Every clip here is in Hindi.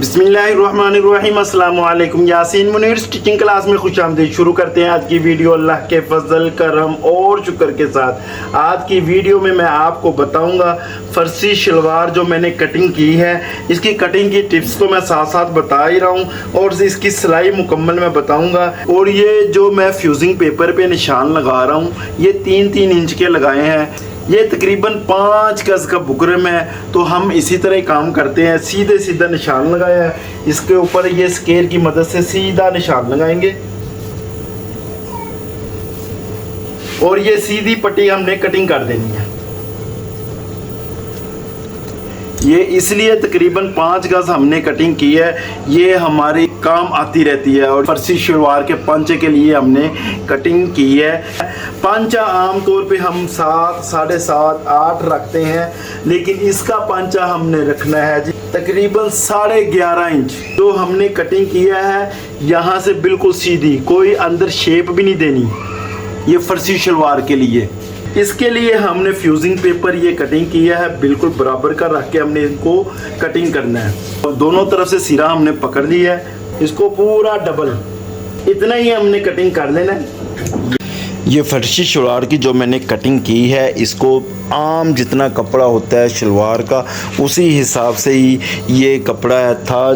बिस्मिल्लाहिर्रहमानिर्रहीम अस्सलाम वालेकुम। यासीन मुनीर स्टिचिंग क्लास में खुशामदीद। शुरू करते हैं आज की वीडियो अल्लाह के फजल करम और शुक्र के साथ। आज की वीडियो में मैं आपको बताऊंगा फर्सी शलवार जो मैंने कटिंग की है, इसकी कटिंग की टिप्स तो मैं साथ साथ बता ही रहा हूँ और इसकी सिलाई मुकम्मल मैं बताऊंगा। और ये जो मैं फ्यूजिंग पेपर पे निशान लगा रहा हूँ, ये 3-3 इंच के लगाए हैं। ये तकरीबन 5 गज का बुकरम है, तो हम इसी तरह ही काम करते हैं। सीधे सीधा निशान लगाया है, इसके ऊपर ये स्केल की मदद से सीधा निशान लगाएंगे और ये सीधी पट्टी हमने कटिंग कर देनी है। ये इसलिए तकरीबन 5 गज हमने कटिंग की है, ये हमारी काम आती रहती है। और फर्सी शलवार के पंचे के लिए हमने कटिंग की है। पंचा आम तौर पे हम 7, 7.5, 8 रखते हैं, लेकिन इसका पंचा हमने रखना है जी तकरीबन 11.5 इंच। जो हमने कटिंग किया है यहाँ से बिल्कुल सीधी, कोई अंदर शेप भी नहीं देनी, ये फर्सी शलवार के लिए। इसके लिए हमने फ्यूजिंग पेपर ये कटिंग किया है, बिल्कुल बराबर का रख के हमने इनको कटिंग करना है। और दोनों तरफ से सिरा हमने पकड़ लिया है, इसको पूरा डबल इतना ही हमने कटिंग कर लेना है। ये फर्शी शलवार की जो मैंने कटिंग की है, इसको आम जितना कपड़ा होता है शलवार का उसी हिसाब से ही ये कपड़ा था।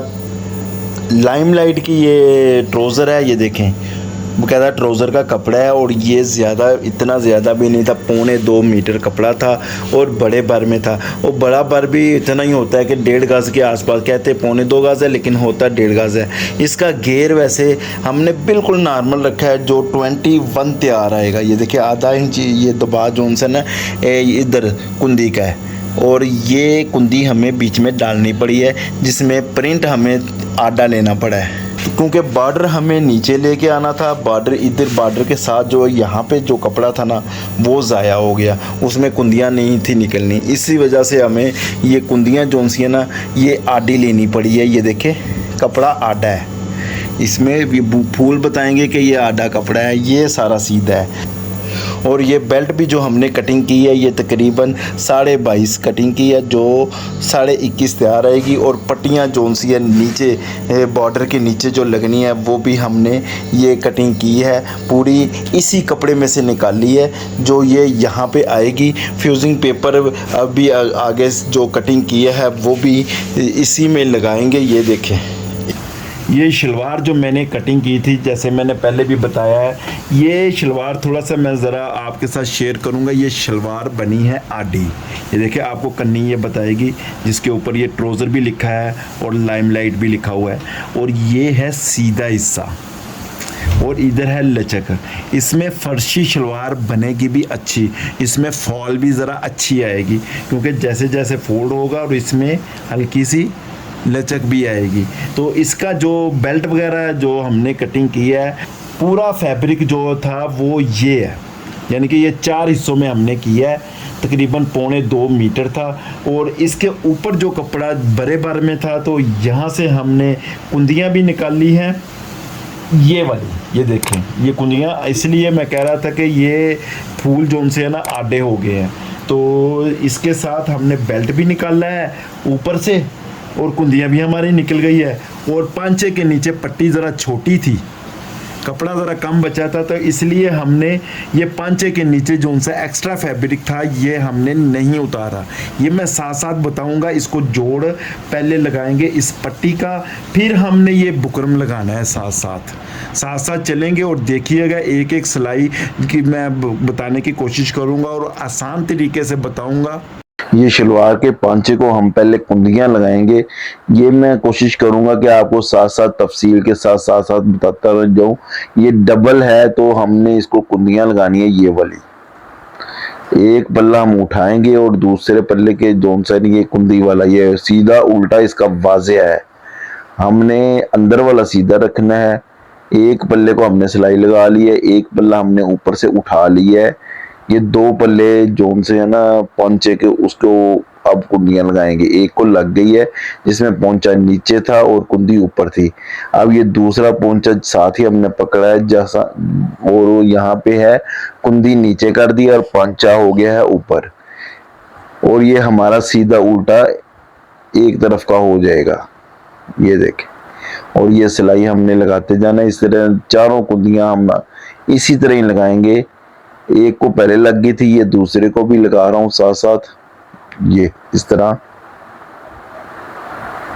लाइमलाइट की ये ट्राउज़र है, ये देखें बकायदा ट्राउज़र का कपड़ा है। और ये इतना ज़्यादा भी नहीं था, 2.25 मीटर कपड़ा था और बड़े बर में था। और बड़ा बर भी इतना ही होता है कि 1.5 गज के आसपास, कहते हैं 2.25 गज है लेकिन होता 1.5 गज है। इसका घेर वैसे हमने बिल्कुल नॉर्मल रखा है, जो 21 तैयार आएगा। ये देखिए आधा इंच ये दबा जॉनसन है इधर कुंदी का है, और ये कुंदी हमें बीच में डालनी पड़ी है, जिसमें प्रिंट हमें आधा लेना पड़ा है क्योंकि बॉर्डर हमें नीचे लेके आना था। बॉर्डर इधर बॉर्डर के साथ जो यहाँ पे जो कपड़ा था ना वो ज़ाया हो गया, उसमें कुंदियाँ नहीं थी निकलनी। इसी वजह से हमें ये कुंदियाँ जो सी है ना ये आडी लेनी पड़ी है। ये देखें कपड़ा आडा है, इसमें ये फूल बताएंगे कि ये आडा कपड़ा है, ये सारा सीधा है। और ये बेल्ट भी जो हमने कटिंग की है ये तकरीबन 22.5 कटिंग की है, जो 21.5 तैयार आएगी। और पट्टियाँ जो सी है नीचे बॉर्डर के नीचे जो लगनी है वो भी हमने ये कटिंग की है, पूरी इसी कपड़े में से निकाली है जो ये यहाँ पे आएगी। फ्यूजिंग पेपर अभी आगे जो कटिंग की है वो भी इसी में लगाएंगे। ये देखें ये शलवार जो मैंने कटिंग की थी, जैसे मैंने पहले भी बताया है, ये शलवार थोड़ा सा मैं ज़रा आपके साथ शेयर करूंगा। ये शलवार बनी है आडी, ये देखिए आपको कन्नी ये बताएगी, जिसके ऊपर ये ट्राउज़र भी लिखा है और लाइमलाइट भी लिखा हुआ है। और ये है सीधा हिस्सा और इधर है लचक। इसमें फर्शी शलवार बनेगी भी अच्छी, इसमें फॉल भी ज़रा अच्छी आएगी क्योंकि जैसे जैसे फोल्ड होगा और इसमें हल्की सी लचक भी आएगी। तो इसका जो बेल्ट वगैरह जो हमने कटिंग की है, पूरा फैब्रिक जो था वो ये है, यानी कि ये 4 हिस्सों में हमने किया है। तकरीबन 2.25 मीटर था और इसके ऊपर जो कपड़ा बड़े बार में था, तो यहाँ से हमने कुंदियाँ भी निकाल ली हैं, ये वाली। ये देखें ये कुंदियाँ, इसलिए मैं कह रहा था कि ये फूल जो उनसे है ना आधे हो गए हैं। तो इसके साथ हमने बेल्ट भी निकाला है ऊपर से और कुंदियाँ भी हमारी निकल गई है। और पांचे के नीचे पट्टी ज़रा छोटी थी, कपड़ा ज़रा कम बचा था, तो इसलिए हमने ये पांचे के नीचे जो उनसे एक्स्ट्रा फैब्रिक था ये हमने नहीं उतारा। ये मैं साथ साथ बताऊंगा। इसको जोड़ पहले लगाएंगे इस पट्टी का, फिर हमने ये बुकरम लगाना है। साथ साथ चलेंगे और देखिएगा एक एक सिलाई की मैं बताने की कोशिश करूँगा और आसान तरीके से बताऊँगा। ये शलवार के पांचे को हम पहले कुंदियां लगाएंगे, ये मैं कोशिश करूंगा कि आपको साथ साथ तफसील के साथ बताता रह जाऊं। ये डबल है तो हमने इसको कुंदियां लगानी है। ये वाली एक पल्ला हम उठाएंगे और दूसरे पल्ले के दोनों साइड ये कुंदी वाला, ये सीधा उल्टा इसका वाज़े है। हमने अंदर वाला सीधा रखना है। एक पल्ले को हमने सिलाई लगा ली है, एक पल्ला हमने ऊपर से उठा लिया है। ये 2 पल्ले जोन से है ना पौंचे के, उसको अब कुंदियां लगाएंगे। एक को लग गई है जिसमें पौंचा नीचे था और कुंदी ऊपर थी। अब ये दूसरा पौंचा साथ ही हमने पकड़ा है जैसा, और यहाँ पे है कुंदी नीचे कर दी और पौंचा हो गया है ऊपर। और ये हमारा सीधा उल्टा एक तरफ का हो जाएगा। ये देखें। और ये सिलाई हमने लगाते जाना, इस तरह चारों कुंदियां हम इसी तरह ही लगाएंगे। एक को पहले लग गई थी, ये दूसरे को भी लगा रहा हूँ साथ साथ, ये इस तरह।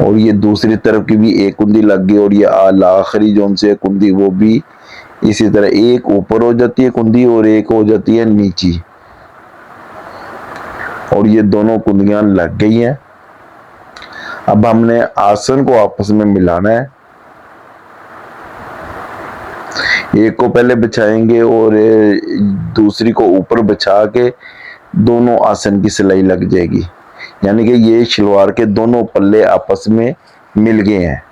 और ये दूसरी तरफ की भी एक कुंदी लग गई, और ये आखिरी जोन से कुंदी वो भी इसी तरह, एक ऊपर हो जाती है कुंदी और एक हो जाती है नीची। और ये दोनों कुंदियां लग गई हैं। अब हमने आसन को आपस में मिलाना है। एक को पहले बिछाएंगे और दूसरी को ऊपर बिछा के दोनों आसन की सिलाई लग जाएगी। यानी कि ये शलवार के दोनों पल्ले आपस में मिल गए हैं।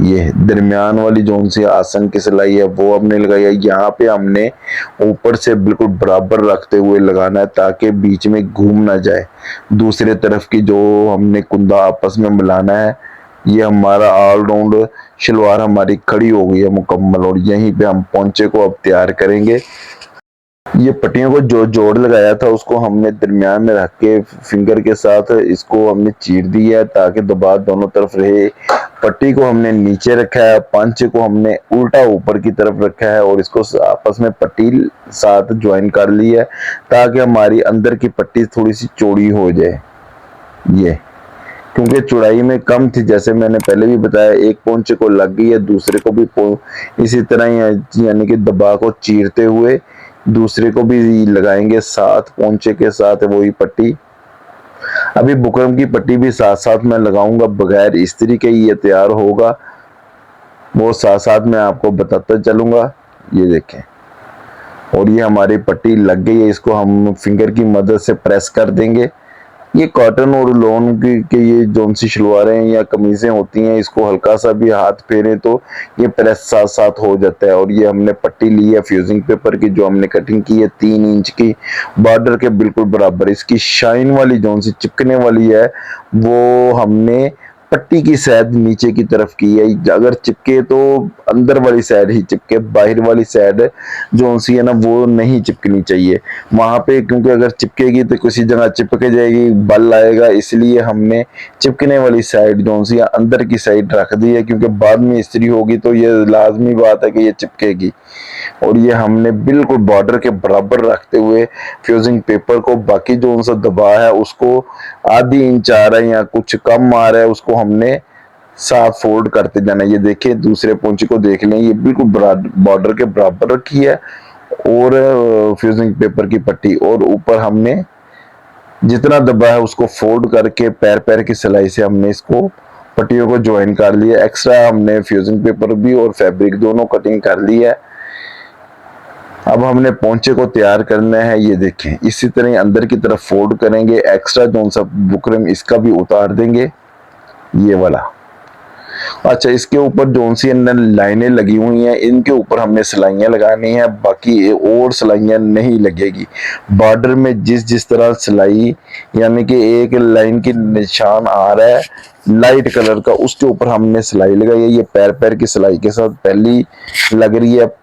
ये दरमियान वाली जोन सी आसन की सिलाई है वो हमने लगाई है। यहाँ पे हमने ऊपर से बिल्कुल बराबर रखते हुए लगाना है ताकि बीच में घूम ना जाए। दूसरे तरफ की जो हमने कुंदा आपस में मिलाना है। ये हमारा ऑलराउंड शलवार हमारी खड़ी हो गई है मुकम्मल। और यहीं पे हम पोंचे को अब तैयार करेंगे। ये पट्टियों को जो जोड़ लगाया था उसको हमने दरमियान में रख के फिंगर के साथ इसको हमने चीर दिया है ताकि दबाव दोनों तरफ रहे। पट्टी को हमने नीचे रखा है, पंचे को हमने उल्टा ऊपर की तरफ रखा है और इसको आपस में पट्टी साथ ज्वाइन कर ली है ताकि हमारी अंदर की पट्टी थोड़ी सी चौड़ी हो जाए। ये क्योंकि चौड़ाई में कम थी, जैसे मैंने पहले भी बताया, एक पोंचे को लग गई है, दूसरे को भी इसी तरह ही यानी कि दबा को चीरते हुए दूसरे को भी लगाएंगे साथ पोंचे के साथ वही पट्टी। अभी बुकरम की पट्टी भी साथ साथ मैं लगाऊंगा, बगैर इस्त्री के ही ये तैयार होगा, वो साथ साथ मैं आपको बताता चलूंगा। ये देखें, और ये हमारी पट्टी लग गई है। इसको हम फिंगर की मदद से प्रेस कर देंगे। ये कॉटन और लॉन के ये जोन सी शलवारें या कमीजें होती हैं, इसको हल्का सा भी हाथ फेरे तो ये प्रेस साथ साथ हो जाता है। और ये हमने पट्टी ली है फ्यूजिंग पेपर की, जो हमने कटिंग की है 3 इंच की, बॉर्डर के बिल्कुल बराबर। इसकी शाइन वाली जोन सी चिपकने वाली है वो हमने पट्टी की साइड नीचे की तरफ की है। अगर चिपके तो अंदर वाली साइड ही चिपके, बाहर वाली साइड जो सी है ना वो नहीं चिपकनी चाहिए वहां पे, क्योंकि अगर चिपकेगी तो किसी जगह चिपक जाएगी, बल आएगा। इसलिए हमने चिपकने वाली साइड जो सी अंदर की साइड रख दी है, क्योंकि बाद में इस्त्री होगी तो ये लाजमी बात है कि ये चिपकेगी। और ये हमने बिल्कुल बॉर्डर के बराबर रखते हुए फ्यूजिंग पेपर को, बाकी जो सा दबा है उसको आधी इंच आ रहा है या कुछ कम आ रहा है उसको हमने साथ फोल्ड करते जाना। ये देखिए, दूसरे पोंचे को देख लें, ये बिल्कुल बॉर्डर के बराबर रखी है और फ्यूजिंग पेपर की पट्टी, और ऊपर हमने जितना दबा है उसको फोल्ड करके पैर पैर की सिलाई से हमने इसको पट्टियों को ज्वाइन कर लिया। एक्स्ट्रा हमने फ्यूजिंग पेपर भी और फैब्रिक दोनों कटिंग कर ली है। अब हमने पोंचे को तैयार करना है। ये देखें, इसी तरह अंदर की तरफ फोल्ड करेंगे, एक्स्ट्रा जो सा बुकरम इसका भी उतार देंगे, ये वाला। अच्छा, इसके ऊपर जो सी अंदर लाइनें लगी हुई हैं इनके ऊपर हमने सिलाइयां लगानी है, बाकी और सिलाइयां नहीं लगेगी। बॉर्डर में जिस जिस तरह सिलाई यानी कि एक लाइन की निशान आ रहा है लाइट कलर का, उसके ऊपर हमने सिलाई लगाई है। ये पैर पैर की सिलाई के साथ पहली लग रही है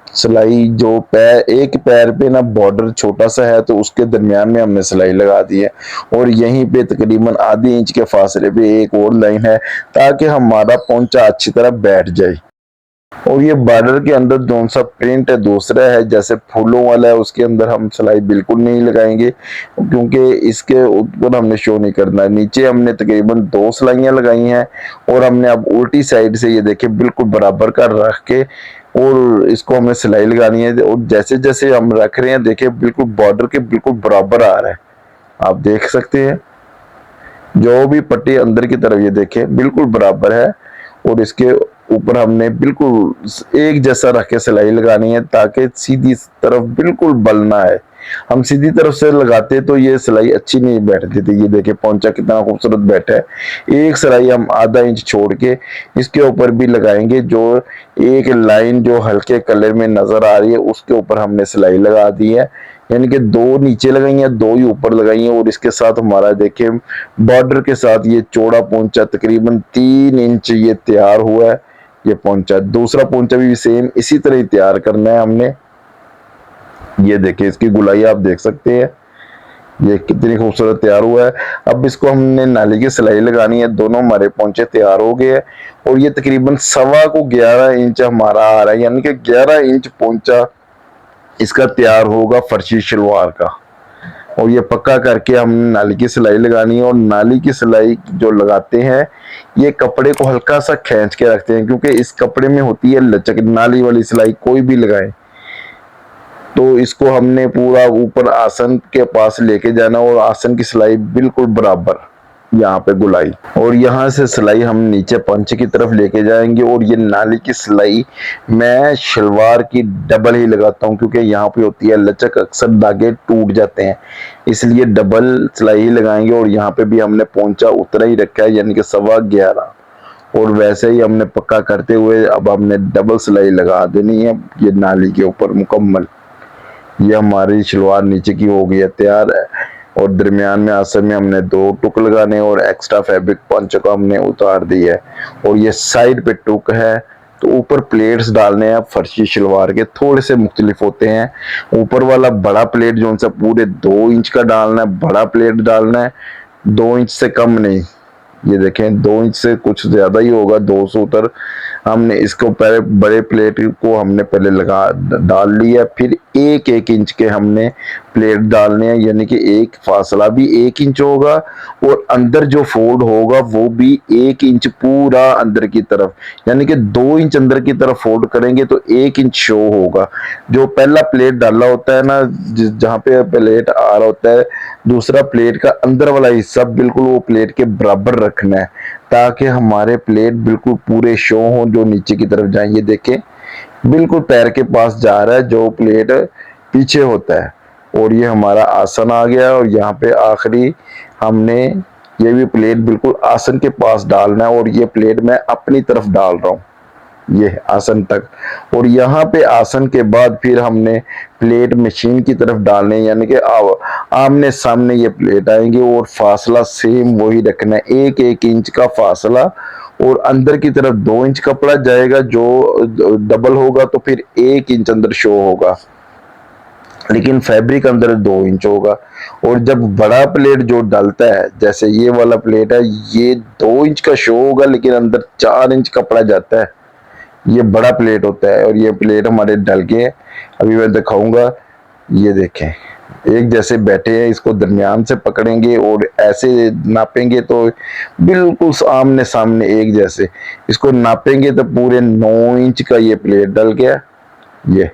सिलाई। जो एक पैर पे ना बॉर्डर छोटा सा है तो उसके दरमियान में हमने सिलाई लगा दी है, और यहीं पे तकरीबन आधी इंच के फासले पे एक और लाइन है ताकि हमारा पोंचा अच्छी तरह बैठ जाए। और ये बॉर्डर के अंदर जो सा प्रिंट है दूसरा है, जैसे फूलों वाला है, उसके अंदर हम सिलाई बिल्कुल नहीं लगाएंगे क्योंकि इसके ऊपर हमने शो नहीं करना है। नीचे हमने तकरीबन 2 सिलाइयां लगाई हैं और हमने अब उल्टी साइड से ये देखिए बिल्कुल बराबर का रख के और इसको हमें सिलाई लगानी है। और जैसे जैसे हम रख रहे हैं देखिए बिल्कुल बॉर्डर के बिल्कुल बराबर आ रहा है, आप देख सकते हैं। जो भी पट्टी अंदर की तरफ ये देखे बिल्कुल बराबर है, और इसके ऊपर हमने बिल्कुल एक जैसा रख के सिलाई लगानी है ताकि सीधी तरफ बिल्कुल बल ना आए। हम सीधी तरफ से लगाते तो ये सिलाई अच्छी नहीं बैठती थी। ये देखिए पोंचा कितना खूबसूरत बैठा है। एक सिलाई हम आधा इंच छोड़ के इसके ऊपर भी लगाएंगे, जो एक लाइन जो हल्के कलर में नजर आ रही है उसके ऊपर हमने सिलाई लगा दी है, यानी कि 2 नीचे लगाई है 2 ही ऊपर लगाई है। और इसके साथ हमारा देखिए बॉर्डर के साथ ये चौड़ा पोंचा तकरीबन 3 इंच ये तैयार हुआ है। ये पोंचा, दूसरा पोंचा भी सेम इसी तरह ही तैयार करना है हमने। ये देखिए इसकी गुलाई आप देख सकते हैं, ये कितनी खूबसूरत तैयार हुआ है। अब इसको हमने नाली की सिलाई लगानी है। दोनों हमारे पोंचे तैयार हो गए हैं और ये तकरीबन 11.25 इंच हमारा आ रहा है, यानी कि 11 इंच पोंचा इसका तैयार होगा फर्शी शलवार का। और ये पक्का करके हमने नाली की सिलाई लगानी है। और नाली की सिलाई जो लगाते हैं ये कपड़े को हल्का सा खींच के रखते हैं, क्योंकि इस कपड़े में होती है लचक। नाली वाली सिलाई कोई भी लगाए तो इसको हमने पूरा ऊपर आसन के पास लेके जाना और आसन की सिलाई बिल्कुल बराबर यहाँ पे गुलाई, और यहाँ से सिलाई हम नीचे पंच की तरफ लेके जाएंगे। और ये नाली की सिलाई मैं शलवार की डबल ही लगाता हूँ, क्योंकि यहाँ पे होती है लचक, अक्सर धागे टूट जाते हैं, इसलिए डबल सिलाई ही लगाएंगे। और यहाँ पे भी हमने पोंचा उतना ही रखा है, यानी कि 11.25। और वैसे ही हमने पक्का करते हुए अब हमने डबल सिलाई लगा देनी है ये नाली के ऊपर मुकम्मल। ये हमारी शलवार नीचे की हो गई है तैयार है। और दरमियान में आसन में हमने 2 टुक लगाने और एक्स्ट्रा फैब्रिक पंच को हमने उतार दी है। और ये साइड पे टुक है, तो ऊपर प्लेट्स डालने हैं फर्शी शलवार के, थोड़े से मुख्तलिफ होते हैं। ऊपर वाला बड़ा प्लेट जो सा पूरे 2 इंच का डालना है, बड़ा प्लेट डालना है, 2 इंच से कम नहीं। ये देखें 2 इंच से कुछ ज्यादा ही होगा, 200 हमने इसको पहले बड़े प्लेट को हमने पहले लगा डाल लिया, फिर 1-1 इंच के हमने प्लेट डालने हैं, यानी कि एक फासला भी 1 इंच होगा और अंदर जो फोल्ड होगा वो भी 1 इंच पूरा अंदर की तरफ, यानी कि 2 इंच अंदर की तरफ फोल्ड करेंगे तो 1 इंच शो होगा। जो पहला प्लेट डाला होता है ना, जहाँ पे प्लेट आ रहा होता है, दूसरा प्लेट का अंदर वाला हिस्सा बिल्कुल वो प्लेट के बराबर रखना है, ताकि हमारे प्लेट बिल्कुल पूरे शो हो जो नीचे की तरफ जाएं। ये देखें बिल्कुल पैर के पास जा रहा है जो प्लेट पीछे होता है। और ये हमारा आसन आ गया और यहाँ पे आखिरी हमने ये भी प्लेट बिल्कुल आसन के पास डालना है। और ये प्लेट मैं अपनी तरफ डाल रहा हूँ ये आसन तक। और यहाँ पे आसन के बाद फिर हमने प्लेट मशीन की तरफ डालने, यानी कि आमने सामने ये प्लेट आएंगे और फासला सेम वही रखना है, 1-1 इंच का फासला। और अंदर की तरफ 2 इंच कपड़ा जाएगा, जो डबल होगा तो फिर 1 इंच अंदर शो होगा, लेकिन फैब्रिक अंदर 2 इंच होगा। और जब बड़ा प्लेट जो डालता है, जैसे ये वाला प्लेट है, ये 2 इंच का शो होगा लेकिन अंदर 4 इंच कपड़ा जाता है, ये बड़ा प्लेट होता है। और ये प्लेट हमारे डल गए, अभी मैं दिखाऊंगा। ये देखें एक जैसे बैठे हैं, इसको दरमियान से पकड़ेंगे और ऐसे नापेंगे तो बिल्कुल आमने सामने एक जैसे, इसको नापेंगे तो पूरे 9 इंच का ये प्लेट डल गया। ये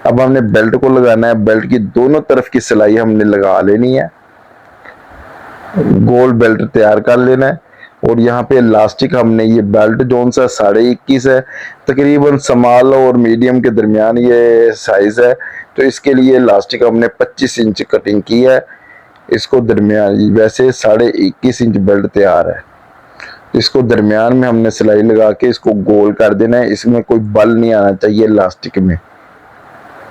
अब हमने बेल्ट को लगाना है, बेल्ट की दोनों तरफ की सिलाई हमने लगा लेनी है, गोल बेल्ट तैयार कर लेना है। और यहाँ पे इलास्टिक हमने ये बेल्ट जोन सा 21.5 है, तकरीबन स्मॉल और मीडियम के दरमियान ये साइज है, तो इसके लिए इलास्टिक हमने 25 इंच कटिंग की है। इसको दरमियान वैसे 21.5 इंच बेल्ट तैयार है, इसको दरमियान में हमने सिलाई लगा के इसको गोल कर देना है। इसमें कोई बल नहीं आना चाहिए इलास्टिक में।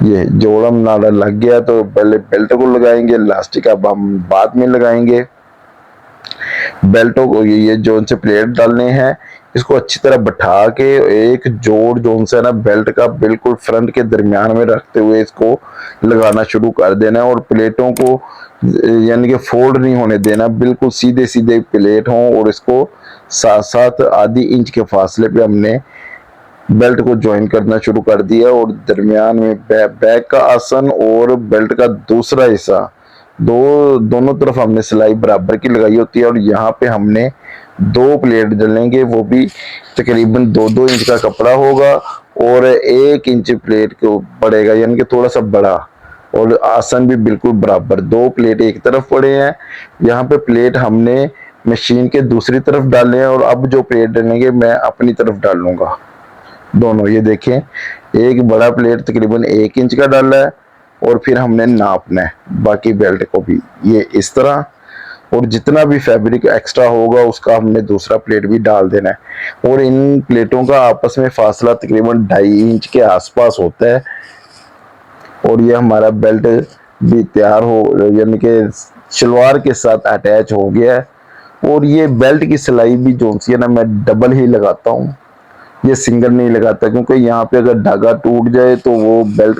ये जोड़म नाड़ा लग गया तो पहले बेल्ट को लगाएंगे, इलास्टिक अब हम बाद में लगाएंगे। बेल्टों को ये जोन से प्लेट डालने हैं, इसको अच्छी तरह बैठा के एक जोड़ जोन से ना बेल्ट का बिल्कुल फ्रंट के दरमियान में रखते हुए इसको लगाना शुरू कर देना है। और प्लेटों को यानी कि फोल्ड नहीं होने देना, बिल्कुल सीधे सीधे प्लेट हों। और इसको साथ साथ आधी इंच के फासले पे हमने बेल्ट को ज्वाइन करना शुरू कर दिया। और दरमियान में बैक का आसन और बेल्ट का दूसरा हिस्सा दोनों तरफ हमने सिलाई बराबर की लगाई होती है। और यहाँ पे हमने 2 प्लेट डलेंगे, वो भी तकरीबन 2-2 इंच का कपड़ा होगा और 1 इंच प्लेट को पड़ेगा, यानी कि थोड़ा सा बड़ा। और आसन भी बिल्कुल बराबर, 2 प्लेट एक तरफ पड़े हैं। यहाँ पे प्लेट हमने मशीन के दूसरी तरफ डाले हैं और अब जो प्लेट डलेंगे मैं अपनी तरफ डालूंगा दोनों। ये देखें एक बड़ा प्लेट तकरीबन 1 इंच का डाला है और फिर हमने नापना है बाकी बेल्ट को भी ये इस तरह। और जितना भी फैब्रिक एक्स्ट्रा होगा उसका हमने दूसरा प्लेट भी डाल देना है। और इन प्लेटों का आपस में फासला तकरीबन 2.5 इंच के आसपास होता है। और ये हमारा बेल्ट भी तैयार हो, यानी कि शलवार के साथ अटैच हो गया है। और ये बेल्ट की सिलाई भी जो सी है ना, मैं डबल ही लगाता हूँ, ये सिंगल नहीं लगाता, क्योंकि यहाँ पे अगर धागा टूट जाए तो वो बेल्ट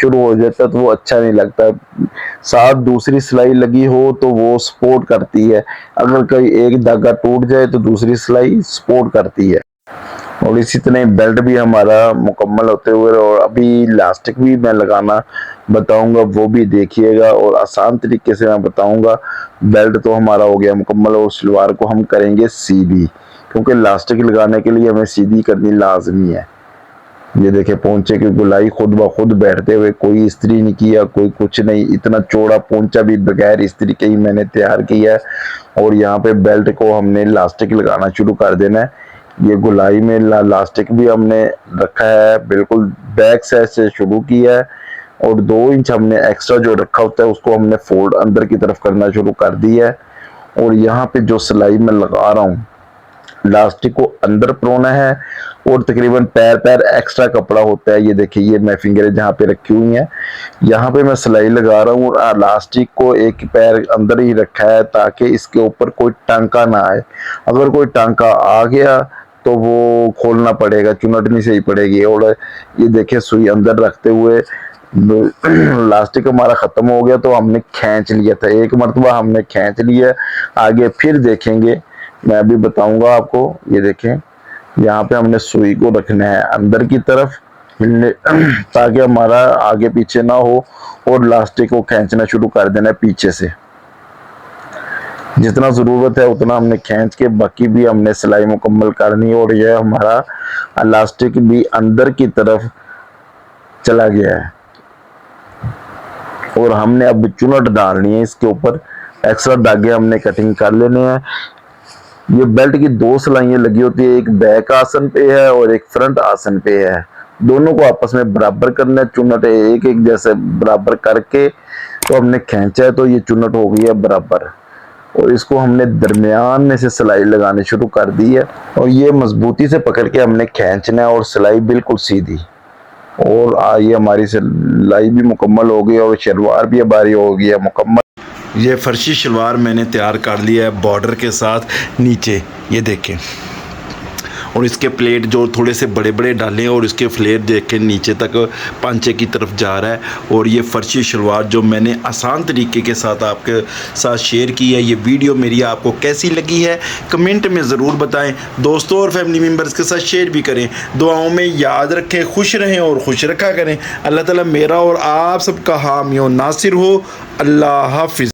शुरू हो जाता है तो वो अच्छा नहीं लगता। साथ दूसरी सिलाई लगी हो तो वो सपोर्ट करती है, अगर कहीं एक धागा टूट जाए तो दूसरी सिलाई सपोर्ट करती है। और इसी तरह बेल्ट भी हमारा मुकम्मल होते हुए, और अभी इलास्टिक भी मैं लगाना बताऊंगा, वो भी देखिएगा और आसान तरीके से मैं बताऊंगा। बेल्ट तो हमारा हो गया मुकम्मल और सलवार को हम करेंगे सीधी, क्योंकि इलास्टिक लगाने के लिए हमें सीधी करनी लाजमी है। ये देखे पोंचे की गुलाई खुद ब खुद बैठते हुए, कोई इस्त्री नहीं किया, कोई कुछ नहीं, इतना चौड़ा पोंचा भी बगैर इस्त्री के ही मैंने तैयार किया है। और यहाँ पे बेल्ट को हमने इलास्टिक लगाना शुरू कर देना है। ये गुलाई में इलास्टिक भी हमने रखा है, बिल्कुल बैक साइड से शुरू किया है, और 2 इंच हमने एक्स्ट्रा जो रखा होता है उसको हमने फोल्ड अंदर की तरफ करना शुरू कर दिया है। और यहाँ पे जो सिलाई मैं लगा रहा हूँ, इलास्टिक को अंदर परोना है, और तकरीबन पैर एक्स्ट्रा कपड़ा होता है। ये देखिए, ये मैं फिंगर जहाँ पे रखी हुई है, यहाँ पे मैं सिलाई लगा रहा हूँ और इलास्टिक को एक पैर अंदर ही रखा है ताकि इसके ऊपर कोई टांका ना आए। अगर कोई टांका आ गया तो वो खोलना पड़ेगा, चुनटनी से ही पड़ेगी। और ये देखिए, सुई अंदर रखते हुए इलास्टिक हमारा खत्म हो गया तो हमने खींच लिया था, एक मरतबा हमने खींच लिया। आगे फिर देखेंगे, मैं अभी बताऊंगा आपको। ये देखें, यहाँ पे हमने सुई को रखना है अंदर की तरफ ताकि हमारा आगे पीछे ना हो, और इलास्टिक को खींचना शुरू कर देना है पीछे से। जितना ज़रूरत है उतना हमने खींच के बाकी भी हमने सिलाई मुकम्मल करनी है। और यह हमारा इलास्टिक भी अंदर की तरफ चला गया है, और हमने अब चुनट डालनी है इसके ऊपर। एक्स्ट्रा धागे हमने कटिंग कर लेने हैं। ये बेल्ट की 2 सिलाइयाँ लगी होती है, एक बैक आसन पे है और एक फ्रंट आसन पे है। दोनों को आपस में बराबर करना है, चुनट एक एक जैसे बराबर करके तो हमने खींचा है तो ये चुनट हो गई है बराबर। और इसको हमने दरमियान में से सिलाई लगानी शुरू कर दी है, और ये मजबूती से पकड़ के हमने खींचना है, और सिलाई बिल्कुल सीधी। और ये हमारी सिलाई भी मुकम्मल हो गई और शलवार भी हमारी हो गई है मुकम्मल। ये फर्शी शलवार मैंने तैयार कर लिया है बॉर्डर के साथ नीचे, ये देखें। और इसके प्लेट जो थोड़े से बड़े बड़े डाले हैं, और इसके फ्लेयर देख के नीचे तक पांचे की तरफ जा रहा है। और ये फर्शी शलवार जो मैंने आसान तरीके के साथ आपके साथ शेयर की है, ये वीडियो मेरी आपको कैसी लगी है कमेंट में ज़रूर बताएं। दोस्तों और फैमिली मेम्बर्स के साथ शेयर भी करें। दुआओं में याद रखें, खुश रहें और खुश रखा करें। अल्लाह ताला मेरा और आप सबका हामी और नासिर हो। अल्लाह हाफिज़।